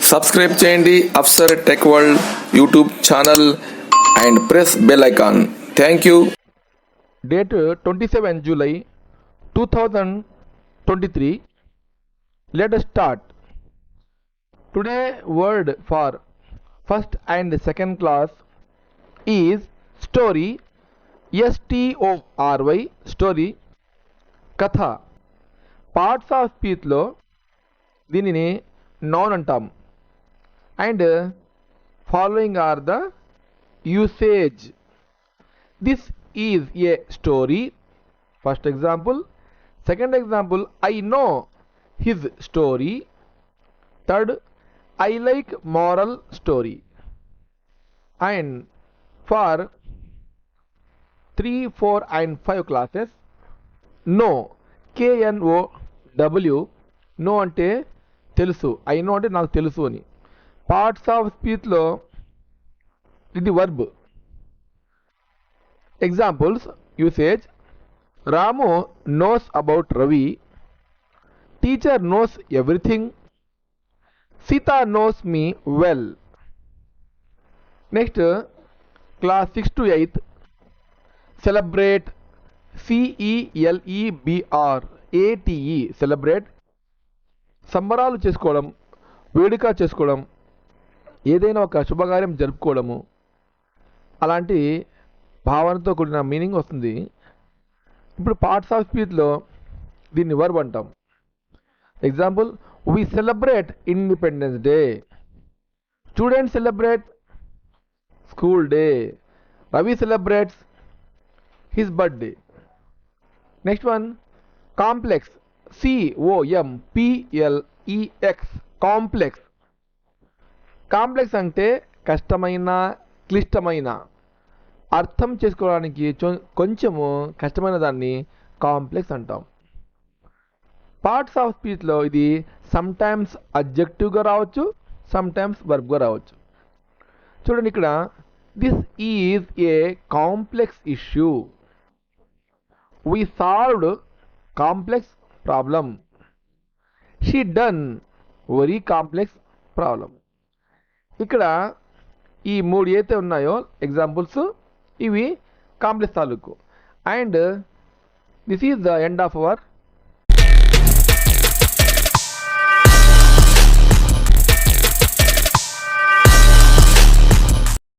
Subscribe చేయండి Afsar tech world YouTube channel and press bell icon. Thank you. Date 27 July 2023. Let us start. Today word for first and second class is story. STORY story. Katha. Parts of speech లో దీనిని noun అంటాం. And following are the usage. This is a story. First example. Second example, I know his story. Third, I like moral story. And for 3, 4 and 5 classes, know, KNOW, know అంటే తెలుసు, I know అంటే నాకు తెలుసు అని. Parts of స్పీచ్లో ఇది verb. Examples, usage. Ramu knows about Ravi. Teacher knows everything. Sita knows me well. Next class 6 to 8 celebrate. CELEBRATE celebrate. సంబరాలు చేసుకోవడం, వేడుక చేసుకోవడం, ఏదైనా ఒక శుభకార్యం జరుపుకోవడము, అలాంటి భావనతో కూడిన మీనింగ్ వస్తుంది. ఇప్పుడు పార్ట్స్ ఆఫ్ స్పీచ్లో దీన్ని వర్బ్ అంటాం. Example, we celebrate Independence Day. Students celebrate school day. Ravi celebrates his birthday. Next one, complex. COMPLEX complex. Complex అంటే కష్టమైన, క్లిష్టమైన, అర్థం చేసుకోవడానికి కొంచెము కష్టమైన దాన్ని కాంప్లెక్స్ అంటాం. పార్ట్స్ ఆఫ్ స్పీచ్లో ఇది సమ్టైమ్స్ అడ్జెక్టివ్గా రావచ్చు, సమ్టైమ్స్ వర్బ్గా రావచ్చు. చూడండి ఇక్కడ, this is a complex issue. We solved complex problem. She done very complex problem. ఇక్కడ ఈ మూడు ఏదైతే ఉన్నాయో ఎగ్జాంపుల్స్, ఇవి కాంప్లెక్స్ తాలూకు. And this is the end of our